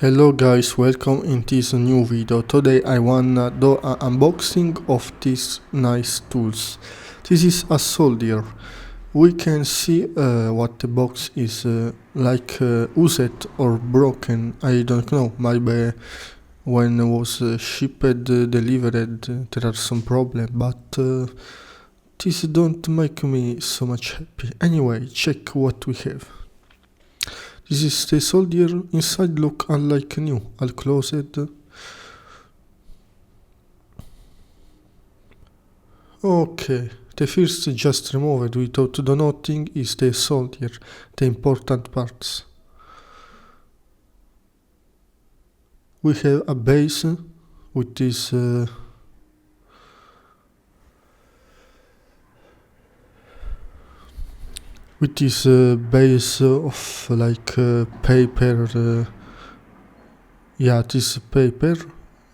Hello guys, welcome in this new video. Today I wanna do an unboxing of these nice tools. This is a soldier. We can see what the box is used or broken. I don't know, maybe when it was shipped, delivered, there are some problems, but this don't make me so much happy. Anyway, check what we have. This is the soldier. Inside look unlike new. I'll close it. Okay, the first just removed without donating is the soldier, the important parts. We have a base with this base of paper. Yeah, this paper.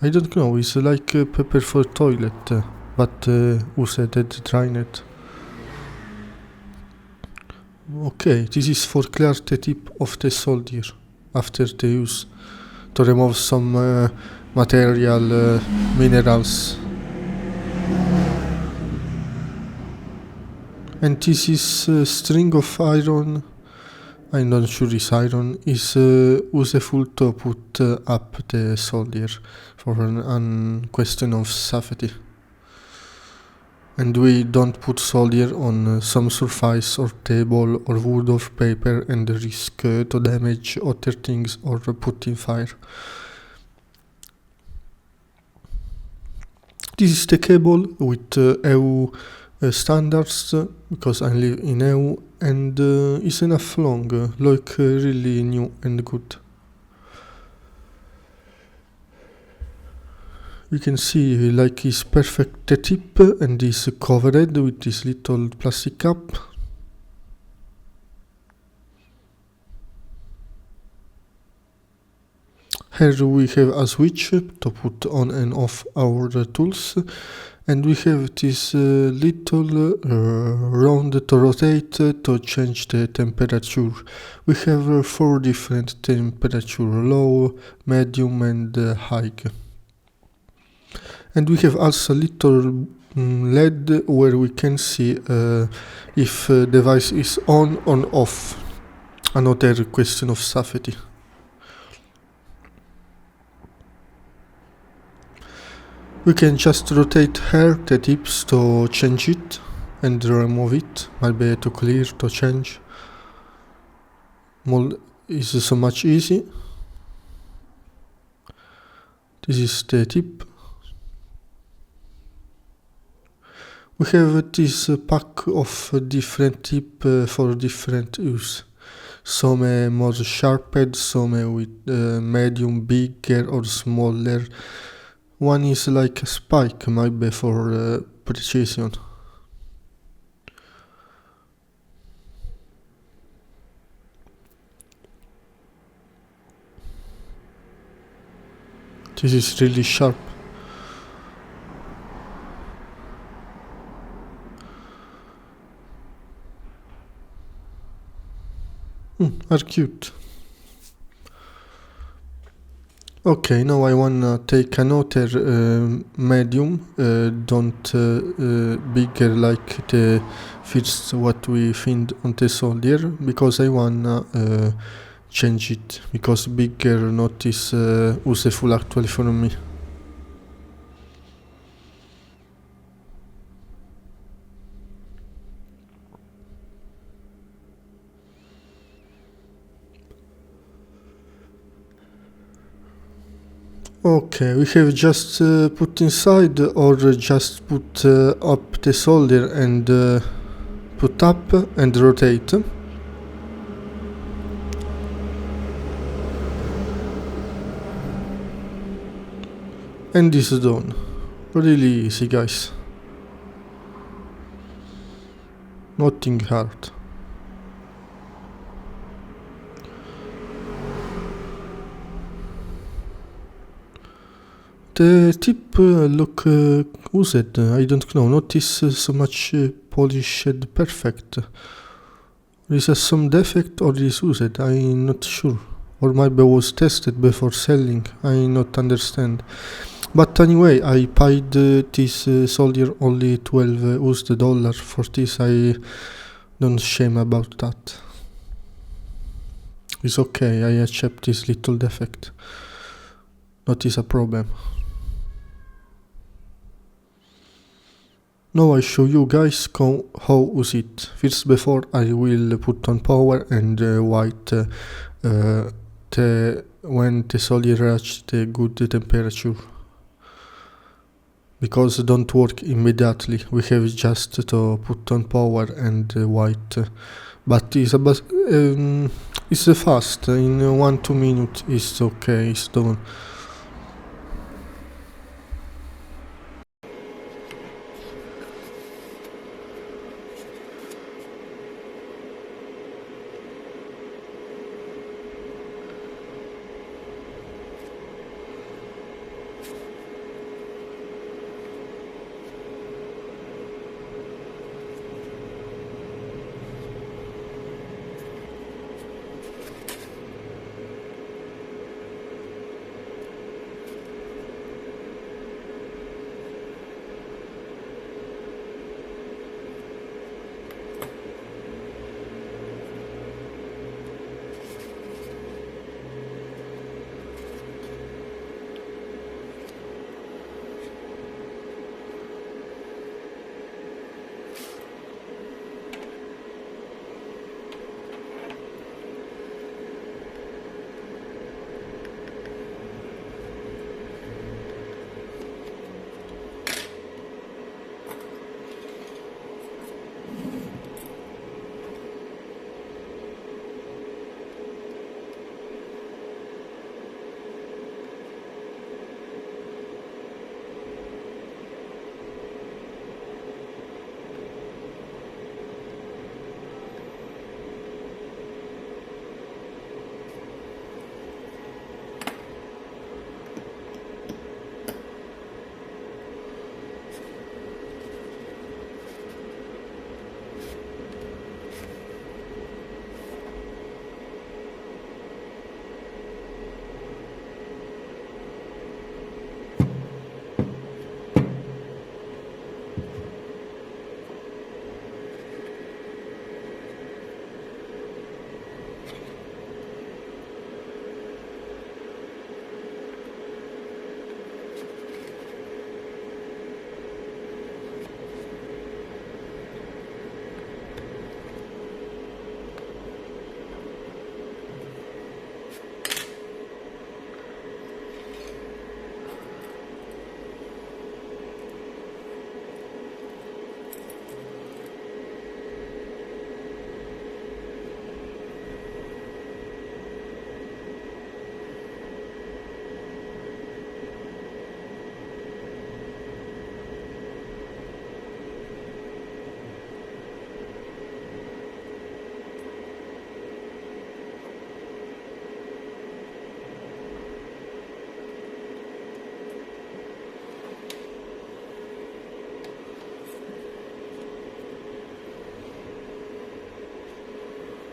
I don't know, it's like paper for toilet, but used to drain it. Okay, this is for clear the tip of the soldier after the use to remove some material, minerals. And this is string of iron. I'm not sure it's iron. Is useful to put up the soldier for an question of safety. And we don't put soldier on some surface or table or wood or paper and risk to damage other things or put in fire. This is the cable with EU standards, because I live in EU, and it's enough long, like really new and good. You can see like it's perfect the tip and is covered with this little plastic cap. Here we have a switch to put on and off our tools, and we have this little round to rotate to change the temperature. We have 4 different temperatures: low, medium and high. And we have also a little LED where we can see if device is on or off. Another question of safety. We can just rotate here the tips to change it and remove it, maybe to clear, to change. Mold is so much easy. This is the tip. We have this pack of different tip for different use. Some more sharpened, some with medium, bigger or smaller. One is like a spike, maybe for precision. This is really sharp. Are cute. Okay, now I wanna take another medium, don't bigger like the first what we find on the soldier, because I wanna change it, because bigger not is useful actually for me. Okay, we have just put inside or just put up the solder and put up and rotate. And this is done. Really easy, guys. Nothing hard. The tip look used. I don't know, notice so much polished perfect. Is there some defect or is used? I'm not sure. or maybe was tested before selling, I not understand. But anyway, I paid this soldier only 12 US dollar. For this I don't shame about that. It's okay, I accept this little defect. Not is a problem. Now I show you guys how use it. First, before I will put on power and wait when the solder reach the good temperature. Because don't work immediately, we have just to put on power and wait. But it's fast, in 1-2 minutes it's okay, it's done.